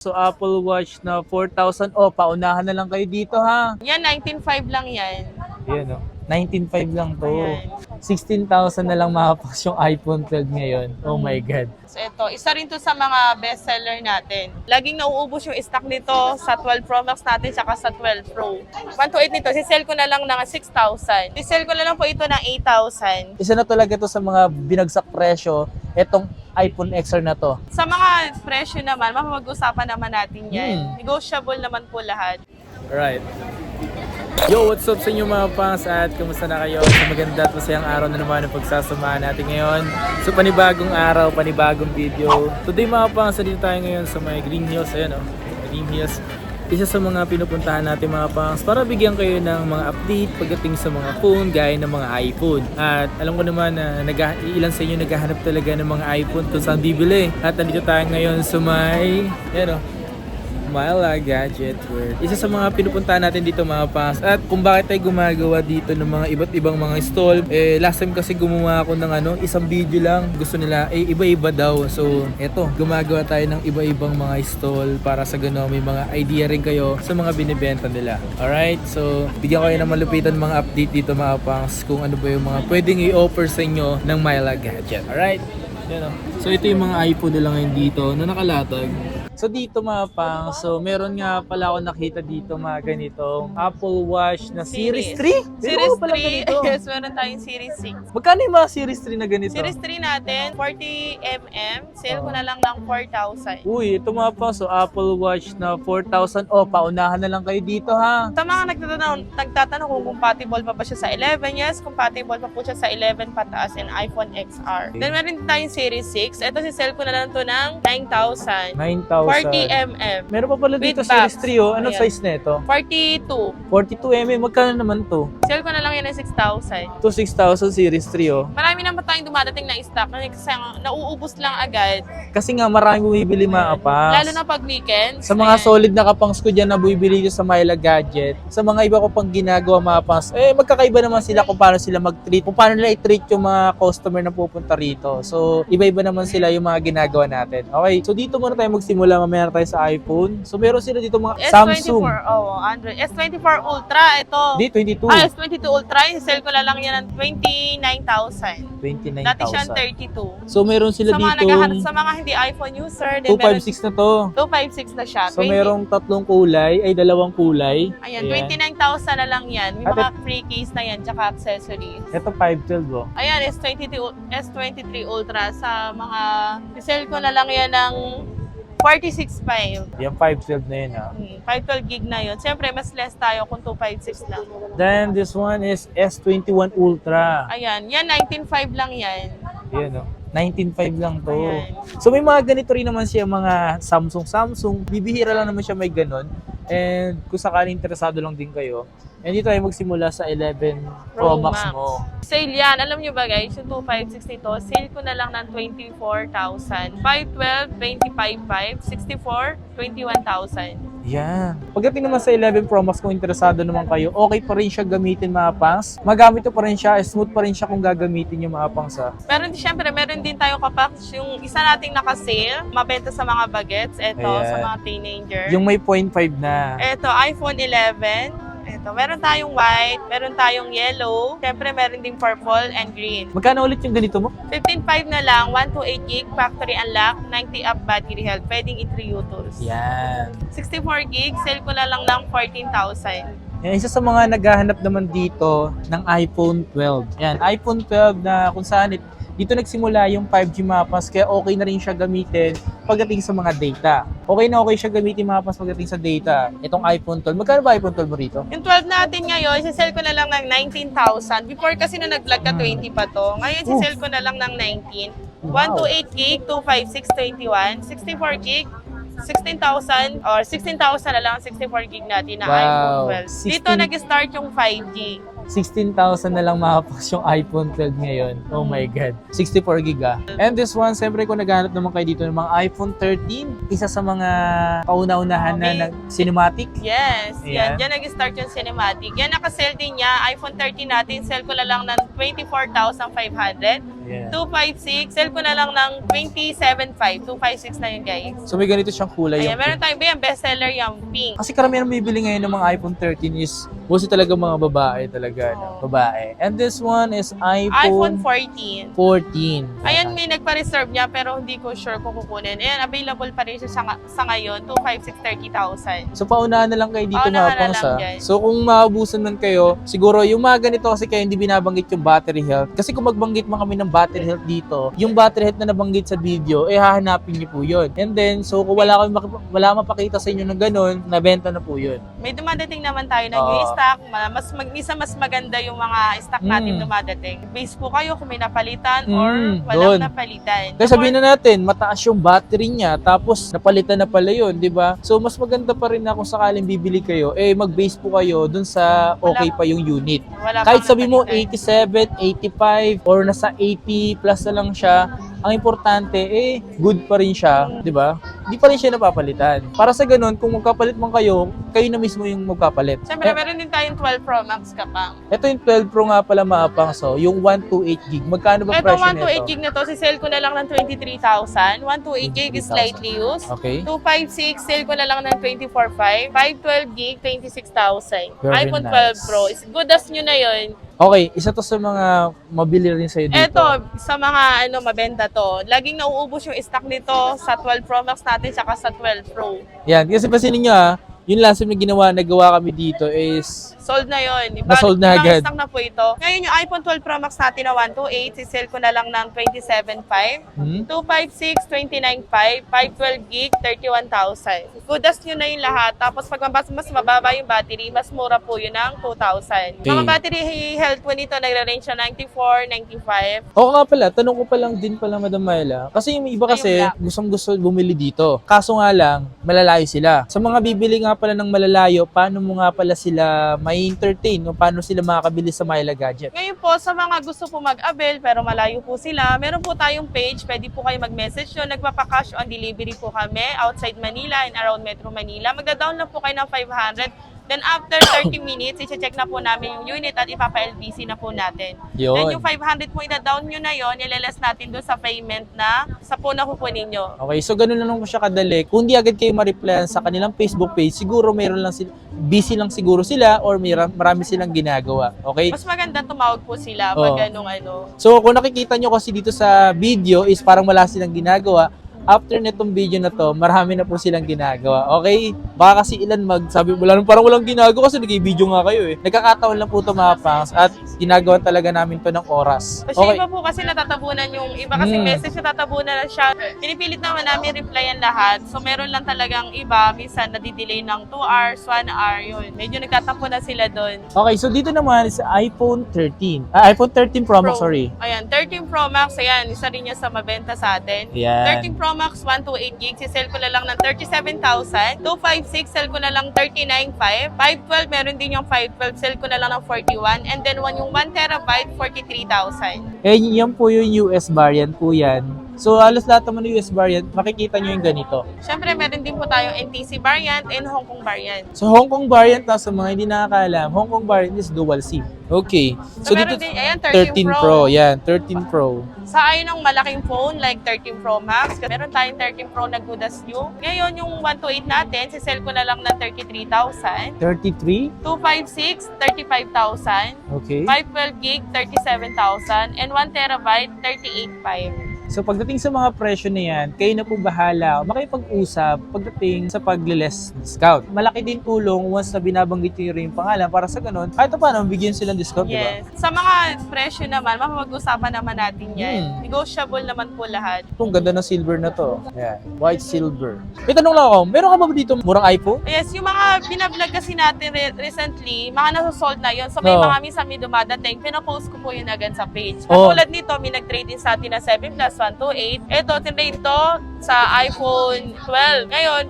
So Apple Watch na 4,000. Oh, paunahan na lang kayo dito ha. Yan, 19.5 lang yan. Ayan o. 19,500 lang to. Ayan. 16,000 na lang makapas yung iPhone 12 ngayon. Oh my God. So ito, isa rin to sa mga bestseller natin. Laging nauubos yung stock nito sa 12 Pro Max natin saka sa 12 Pro. 128 nito, sisell ko na lang ng 6,000. Sisell ko na lang po ito ng 8,000. Isa na talaga to sa mga binagsak presyo. Etong iPhone XR na to. Sa mga presyo naman, mapapag-usapan naman natin yan. Negotiable naman po lahat. Alright. Yo, what's up sa inyo mga pangs at kumusta na kayo? Sa maganda at masayang araw na naman ang pagsasamahan natin ngayon. So panibagong araw, panibagong video. Today mga pangs, dito tayo ngayon sa may Green Hills. Ayan o, Green Hills. Isa sa mga pinupuntahan natin mga pangs para bigyan kayo ng mga update pagdating sa mga phone gaya ng mga iPhone. At alam ko naman na ilan sa inyo naghahanap talaga ng mga iPhone kung saan bibili. At nandito tayo ngayon sa may, ayan o, Myla Gadget World. Isa sa mga pinupuntahan natin dito mga pangs. At kung bakit tayo gumagawa dito ng mga iba't ibang mga stall, last time kasi gumawa ako ng isang video lang. Gusto nila, iba-iba daw. So, eto, gumagawa tayo ng iba-ibang mga stall para sa gano'n may mga idea rin kayo sa mga binibenta nila. Alright? So, bigyan kayo ng malupitan mga update dito mga pangs kung ano ba yung mga pwedeng i-offer sa inyo ng Myla Gadget. Alright? Yan o. So, ito yung mga iPhone nila ngayon dito na nakalatag. So dito mga pang, so meron nga pala ako nakita dito mga ganitong Apple Watch na Series 3? Series 3, yes, meron tayong Series 6. Magkano yung mga Series 3 na ganito? Series 3 natin, 40mm, sale ko na lang ng 4,000. Uy, ito mga pang, so Apple Watch na 4,000. Oh, paunahan na lang kayo dito ha. Sa mga nagtatanong kung compatible pa ba siya sa 11, yes, compatible pa po siya sa 11 pataas and iPhone XR. Then meron tayong Series 6, ito si sale ko na lang to ng 9,000. 9,000. 40mm. Meron pa pala dito With Series box. 3 oh. Anong Ayan. size nito? 42. 42mm. Magkano naman to? Sale ko na lang yan ng 6,000. To 6,000 Series 3 oh. Marami naman tayong dumadating na stock kasi nauubos lang agad. Kasi nga maraming bumibili mga kapas. Lalo na pag weekends. Sa mga ayan. solid na kapangs ko dyan na bumibili dyan sa Myla Gadget, sa mga iba ko pang ginagawa mga kapangs, magkakaiba naman sila kung paano sila mag-treat, kung paano nila i-treat yung mga customer na pupunta rito. So, iba-iba naman sila yung mga ginagawa natin. Okay, so dito muna tayo magsimula, mamaya na tayo sa iPhone. So, meron sila dito mga S24, Samsung. Android. S24 Ultra, ito. Di, 22. S22 Ultra, sale ko na lang yan ng 29,000. 29,000. Dati siyang 32. So, meron sila Sa mga dito, naghahanap, sa mga hindi iPhone user, then 256 na to. 256 na siya. So, merong tatlong kulay, ay dalawang kulay. Ayan, 29,000 na lang yan. May At mga free case na yan, tsaka accessories. Ito 512 oh. Ayan, S23 Ultra sa mga, sale ko na lang yan ng 46.5. Yan 512 na yun ah. 512 gig na yun. Siyempre, mas less tayo kung 256 lang. Then, this one is S21 Ultra. Ayan, yan 19.5 lang yan. Yan oh. 19.5 lang to. Ayan. So may mga ganito rin naman siya, mga Samsung. Bibihira lang naman siya may ganon. And kung sakaling interesado lang din kayo, hindi tayo magsimula sa 11 Pro Max mo. Sale yan. Alam nyo ba guys, yung 256 nito, sale ko na lang ng 24,000. 512, 25,500, 64, 21,000. Yan. Pagdating naman sa 11 Pro Max, kung interesado naman kayo, okay pa rin siya gamitin mga pangs. Magamit ko pa rin siya, smooth pa rin siya kung gagamitin yung mga pangs ha. Pero syempre, meron din tayo kapag yung isa nating naka-sale, mabenta sa mga bagets, eto, Ayan. sa mga teenager. Yung may 0.5 na. Eto, iPhone 11. Eto, meron tayong white, meron tayong yellow, syempre meron din purple and green. Magkano ulit yung ganito mo? 15.5 na lang, 128 gig, factory unlock, 90 up battery health, pwedeng i-3 tools. Yan. 64 gig, sale ko na lang ng 14,000. Yan, isa sa mga naghahanap naman dito ng iPhone 12. Yan, iPhone 12 na kung saan dito nagsimula yung 5G mapas, kaya okay na rin siya gamitin pagdating sa mga data. Okay na okay siya gamitin mapas pagdating sa data. Itong iPhone 12. Magkano ba iPhone 12 mo rito? Yung 12 natin ngayon, sisell ko na lang ng 19,000. Before kasi na nag-vlog ka, 20 pa to. Ngayon, sisell ko na lang ng 19. Wow. 128 gig, 256, 21. 64 gig, 16,000 or 16,000 na lang 64 gig natin na Wow. iPhone 12. Dito 16 nag-start yung 5G. 16,000 na lang makapas yung iPhone 12 ngayon. Oh my God. 64 gig ah. And this one, siyempre kung naghahanap naman kayo dito ng mga iPhone 13, isa sa mga kauna-unahan na cinematic. Yes, Ayan. yan. Diyan nag-start yung cinematic. Yan, nakasell din niya. iPhone 13 natin, sell ko na lang ng 24,500. Yan. 256, sell ko na lang ng 27.5. 256 na yun, guys. So may ganito siyang kulay. Ayan, yung meron tayong yan, bestseller yung pink. Kasi karamihan bibili ngayon ng mga iPhone 13 is mostly talaga mga babae talaga. No? Babae. And this one is iPhone iPhone 14. 14. Ayan, may nagpa-reserve niya pero hindi ko sure kung kukunin. Ayan, available pa rin siya sa ngayon, 256, 30,000. So paunahan na lang kayo dito Paunahan mga na pangs lang ha. dyan. So kung maabusan man kayo, siguro yung mga ganito kasi kayo hindi binabanggit yung battery health. Kasi kung magbanggit man kami ng battery health dito, yung battery health na nabanggit sa video, eh hahanapin niyo po yun. And then, so kung wala mapakita sa inyo ng ganun, nabenta na po yun. May dumadating naman tayo ng new stock. Mas maganda yung mga stock natin dumadating. Base po kayo kung may napalitan or walang doon. napalitan. Kaya sabihin na natin, mataas yung battery niya, tapos napalitan na pala yun, di ba? So, mas maganda pa rin na kung sakaling bibili kayo, eh mag-base po kayo dun sa okay pa yung unit. Wala Kahit pang sabi mo napalitan. 87, 85, or nasa 80 plus na lang siya, ang importante, eh, good pa rin siya, di ba? Hindi pa rin siya napapalitan. Para sa ganun, kung magkapalit man kayo na mismo yung magkapalit. Siyempre, meron din tayong 12 Pro Max kapang. Ito yung 12 Pro nga pala maapang, so yung 128 gig. Magkano ba Ito, presyo 128 nito? gig na to, si-sell ko na lang ng 23,000. 128 gig is 23,000. slightly used. Okay. 256, sale ko na lang ng 24,500. 512 gig, 26,000. Very iPhone 12 nice. Pro. Is good as nyo na yun. Okay, isa to sa mga mabili rin sa'yo dito. Eto, sa mga mabenta to, laging nauubos yung stock nito sa 12 Pro Max natin tsaka sa 12 Pro. Yan, kasi pansinin nyo yung last time na nagawa kami dito is Sold na yun. Na-sold na agad. Stock na po ito. Ngayon yung iPhone 12 Pro Max natin na 128, si-sell ko na lang ng 27,500. 256, 29,500. 512 gig, 31,000. Good as nyo na yung lahat. Tapos pag mas mababa yung battery, mas mura po yun ng 2,000. Okay. Mga battery health po nito, nagre-range siya 94, 95. Oo nga pala, tanong ko pa lang din pala Madam Myla. Kasi yung iba kasi gustong-gusto bumili dito. Kaso nga lang, malalayo sila. Sa mga bibili nga pala ng malalayo, paano mo nga pala sila may entertain o paano sila makakabili sa Myla Gadget? Ngayon po, sa mga gusto po mag-avail pero malayo po sila, meron po tayong page, pwede po kayo mag-message nyo. Nagpapa-cash on delivery po kami outside Manila and around Metro Manila. Magda-down lang po kayo ng 500. Then after 30 minutes, i-check na po namin yung unit at ipapa-LBC na po natin. Yun. Then yung 500 po ida-down nyo na yun, ilaless natin doon sa payment na sa po na kukunin nyo. Okay, so ganun lang po siya kadali. Kung di agad kayo ma-replyan sa kanilang Facebook page, siguro mayroon lang sila, busy lang siguro sila or marami silang ginagawa. Okay? Mas maganda tumawag po sila pag ganung ano. So kung nakikita nyo kasi dito sa video is parang wala silang ginagawa. After netong video na to, marami na po silang ginagawa. Okay? Baka kasi ilan magsabi, parang walang ginagawa kasi nag-video nga kayo eh. Nagkakataon lang po ito mga pangs at ginagawa talaga namin to ng oras. Kasi Okay. iba po kasi natatabunan yung iba kasi message natatabunan na siya. Pinipilit naman namin replyan lahat. So meron lang talagang iba, minsan nadidelay ng 2 hours, 1 hour, yun. Medyo nagtatampo na sila doon. Okay, so dito naman is iPhone 13. iPhone 13 Pro Max, sorry. Ayan, 13 Pro Max, ayan, isa rin niya sa mabenta sa atin. Yan. 13 Pro Max, 128 gig, si-sell ko na lang ng 37,000. 256, sell ko na lang 39,500. 512, meron din yung 512, sell ko na lang ng 41. And then yung 1 terabyte, 43,000. Eh, yan po yung US variant po yan. So, halos lahat naman ng US variant, makikita nyo yung ganito. Siyempre, meron din po tayong NTC variant and Hong Kong variant. So, Hong Kong variant, sa mga hindi nakakaalam, Hong Kong variant is dual SIM. Okay. So meron din, ayan, 13 Pro. Yan, 13 Pro. Sa ayaw ng malaking phone like 13 Pro Max, meron tayong 13 Pro na good as new. Ngayon, yung 128 natin, si-sell ko na lang ng 33,000. 33? 256, 35,000. Okay. 512 gig, 37,000. And 1 terabyte, 38,500. So pagdating sa mga presyo na yan, kayo na po bahala makipag-usap pagdating sa pag-less discount. Malaki din tulong once na binabanggit nyo rin yung pangalan para sa ganun, kahit paano, bigyan silang discount, di ba? Yes. Sa mga presyo naman, mapapag-usapan naman natin yan. Negotiable naman po lahat. Itong ganda ng silver na to. Ayan, white silver. May tanong lang ako, meron ka ba dito murang iPhone? Yes, yung mga binablog kasi natin recently, mga nasa-sold na yun. So may Oo. mga minsan may dumadating, pinapost ko po yun agad sa page. Oo. Katulad nito, may nag-trade din sa atin na 7 plus 128. Ito, tinrade to, sa iPhone 12. Ngayon,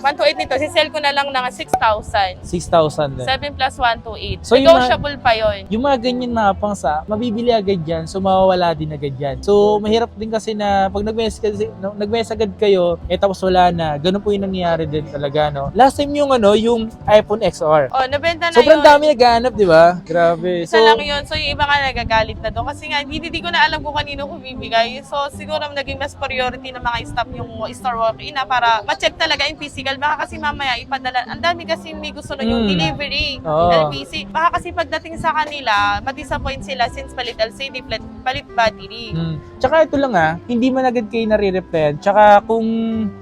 128 nito, sisell ko na lang ng 6,000. 6,000 din. 7 plus 128. So, yung Negotiable pa yon. Yung mga ganyan mga pangsa, mabibili agad yan, so mawawala din agad yan. So, mahirap din kasi na pag nag-mess agad kayo, tapos wala na. Ganun po yung nangyayari din talaga, no? Last time yung yung iPhone XR. Oh, nabenta na Sobrang yun. dami naghahanap, di ba? Grabe. Isa lang yun. So, yung iba nga nagagalit na doon. Kasi nga, hindi ko na alam kung kanino ko bibigay. So, siguro naging mas priority ng mga staff yung store walk-in na para ma-check talaga yung physical. Baka kasi mamaya ipadala. Ang dami kasi may gusto na yung delivery. Oo. LPC. Baka kasi pagdating sa kanila, ma-disappoint sila since palit LCD, palit battery. Tsaka ito lang hindi man agad kayo nare-replyan. Tsaka kung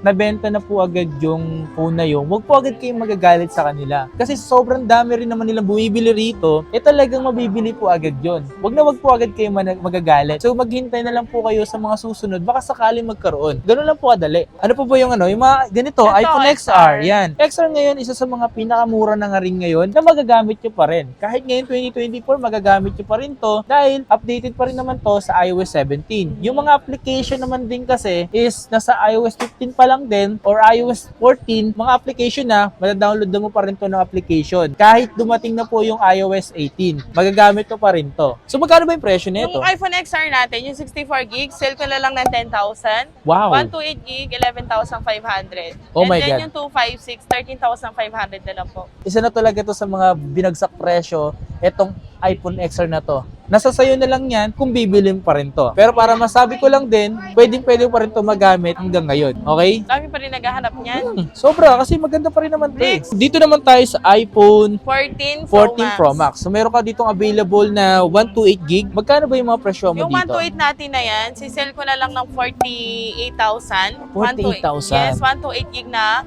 nabenta na po agad yung phone na yun, huwag po agad kayong magagalit sa kanila. Kasi sobrang dami rin naman nilang bumibili rito, talagang mabibili po agad yun. Huwag po agad kayong magagalit. So maghintay na lang po kayo sa mga susunod, baka sakaling magkaroon. Ganun lang po kadali. Ano po ba yung yung mga ganito, Ito, iPhone XR, yan. XR ngayon, isa sa mga pinakamura na nga rin ngayon na magagamit nyo pa rin. Kahit ngayon 2024, magagamit nyo pa rin to dahil updated pa rin naman to sa iOS 17. Yung mga application naman din kasi is nasa iOS 15 pa lang din or iOS 14, mga application na, madadownload mo pa rin to ng application. Kahit dumating na po yung iOS 18, magagamit mo pa rin to. So magkano ba yung presyo nito? Yung iPhone XR natin, yung 64 gig, sell ko na lang ng 10,000. Wow. 128 gig, 11,500. Oh my And then God. yung 256, 13,500 na lang po. Isa na talaga to sa mga binagsak presyo, etong iPhone XR na to. Nasa sayo na lang yan kung bibilin pa rin to. Pero para masabi ko lang din, pwede pa rin to magamit hanggang ngayon. Okay? Dami pa rin naghahanap niyan. Sobra, kasi maganda pa rin naman to. Dito naman tayo sa iPhone 14 Pro Max. So meron ka ditong available na 128 gig. Magkano ba yung mga presyo mo Yung dito? 128 natin na yan, sisell ko na lang ng 48,000. 48,000? Yes, 128 gig na.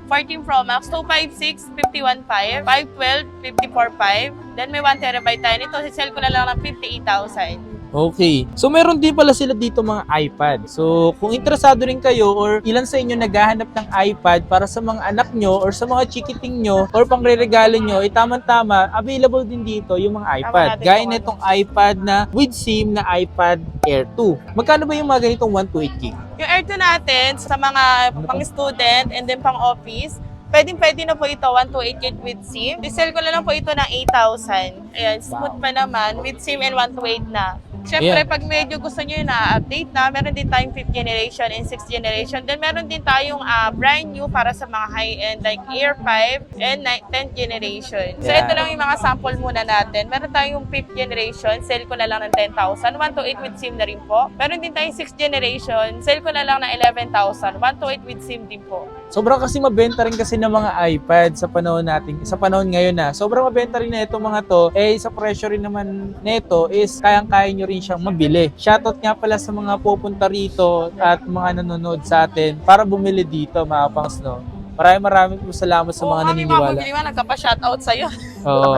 14 Pro Max, 256, 51.5, 512, 54.5. Then may 1 terabyte tayo. Ito, sisell ko na lang ng 58,000. Okay. So meron din pala sila dito mga iPad. So kung interesado rin kayo or ilan sa inyo naghahanap ng iPad para sa mga anak nyo or sa mga chikiting nyo or pangre-regalo nyo, tama-tama, available din dito yung mga iPad. natin Gaya kung na itong iPad na with SIM na iPad Air 2. Magkano ba yung mga ganitong 128 gig? Yung Air 2 natin, sa mga pang-student and then pang-office, pwede na po ito, 128 gig with SIM. Resell ko na lang po ito ng 8,000. Ayan, smooth pa naman, with SIM and 128 na. Siyempre, Ayan. pag medyo gusto nyo yung na-update na, meron din tayong 5th generation and 6th generation. Then meron din tayong brand new para sa mga high-end like Air 5 and 10th generation. So Yeah. ito lang yung mga sample muna natin. Meron tayong 5th generation, sell ko na lang ng 10,000. 128 with SIM na rin po. Meron din tayong 6th generation, sell ko na lang ng 11,000. 128 with SIM din po. Sobrang kasi mabenta rin kasi ng mga iPad sa panahon ngayon na. Sobrang mabenta rin na itong mga to. Sa presyo rin naman nito is kayang-kaya nyo rin siyang mabili. Shoutout nga pala sa mga pupunta rito at mga nanonood sa atin para bumili dito mga pangs, no? Maraming salamat sa mga naniniwala. Kami mga nagkapa-shoutout sa'yo. Oo.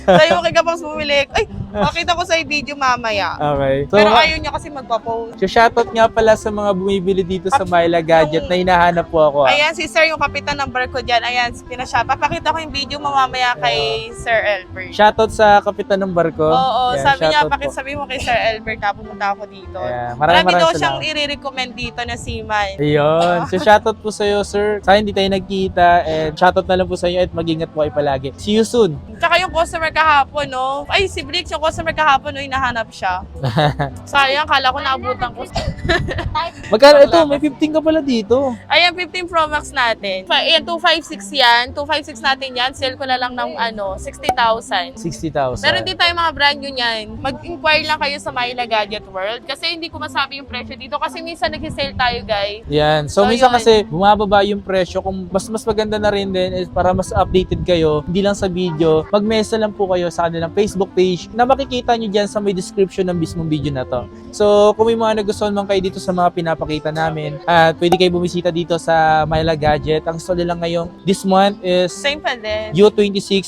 Sa'yo kay Kapang bumili. Ay, makita ko sa video mamaya. Okay. So, Pero ayaw niya kasi magpa-post. so shoutout nga pala sa mga bumibili dito sa Myla Gadget na hinahanap po ako. Ayan, si Sir, yung kapitan ng bar ko dyan. Ayan, pinasya. Papakita ko yung video mamaya kay Sir Albert. Shoutout sa kapitan ng barko. Oo, Ayan, sabi niya, shoutout po. sabi mo kay Sir Albert na pumunta ako dito. Ayan, Marami maraming daw siyang salamat. i-recommend dito na seaman. Ayun. So shoutout po sa iyo, sir. Sa hindi tayo nagkita and shoutout na lang po sa inyo at mag-ingat po kayo palagi. See you soon. Tsaka yung customer kahapon, no? Ay, si Blix, yung customer kahapon, no, hinahanap siya. Sayang, kala ko naabutan ko. Magkano ito? May 15 ka pala dito. Ayan, 15 Pro Max natin. Ayan, 256 yan. 256 natin yan. Sale ko na lang ng 60,000. 60,000. Meron din tayong mga brand new niyan. Mag-inquire lang kayo sa Myla Gadget World kasi hindi ko masabi yung presyo dito kasi minsan nag-sale tayo, guys. Yan. So, So, minsan yun. kasi bumababa yung presyo. Kung mas maganda na rin din is para mas updated kayo, hindi lang sa video, mag-message lang po kayo sa kanilang Facebook page na makikita nyo dyan sa may description ng mismong video na to. So, kung may mga nagustuhan man kayo dito sa mga pinapakita namin, at pwede kayo bumisita dito sa Myla Gadget. Ang stall lang ngayong this month is Same pa din. U26,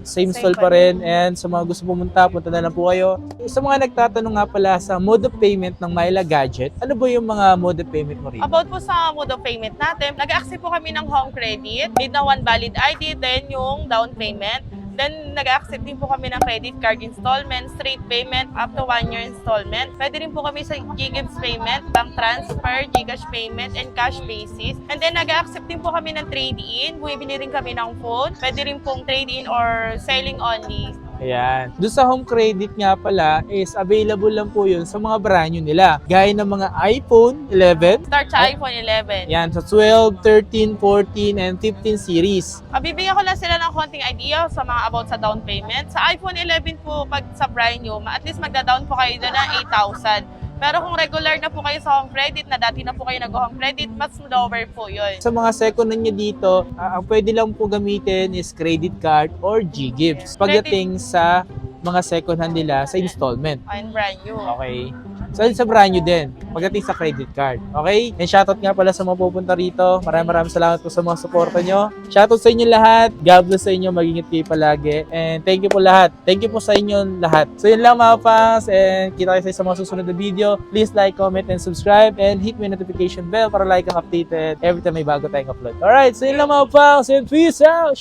same stall pa pa rin. And sa mga gusto pumunta, punta na lang po kayo. Sa mga nagtatanong nga pala sa mode of payment ng Myla Gadget, ano ba yung mga mode of payment mo rin? About po sa mode of payment natin, nag-accept po kami ng home credit, need na one valid ID, then yung down payment. Then, nag-accept din po kami ng credit card installment, straight payment, up to 1-year installment. Pwede rin po kami sa Gcash payment, bank transfer, Gcash payment, and cash basis. And then, nag-accept din po kami ng trade-in. Bumibili rin kami ng phone. Pwede rin pong trade-in or selling only. Ayan. Doon sa home credit nga pala is available lang po yun sa mga brand new nila. Gaya ng mga iPhone 11. Start sa iPhone 11. Yan, sa 12, 13, 14, and 15 series. Bibigyan ko lang sila ng konting idea sa mga about sa down payment. Sa iPhone 11 po, pag sa brand new, at least magda-down po kayo doon ng 8,000. Pero kung regular na po kayo sa home credit, na dati na po kayo nag-home credit, mas lower po yun. Sa mga second hand nyo dito, ang pwede lang po gamitin is credit card or G-Gifts. Pagdating sa mga second hand nila sa installment. And brand new. Okay. So, sa brand new din, pagdating sa credit card. Okay? And shoutout nga pala sa mga pupunta rito. Maraming salamat po sa mga suporta nyo. Shoutout sa inyo lahat. God bless sa inyo. Mag-ingat kayo palagi. And thank you po lahat. Thank you po sa inyo lahat. So, yun lang mga pangs. And kita kayo sa mga susunod na video. Please like, comment, and subscribe. And hit my notification bell para like ang updated every time may bago tayong upload. Alright. So, yun lang mga pangs. And peace out!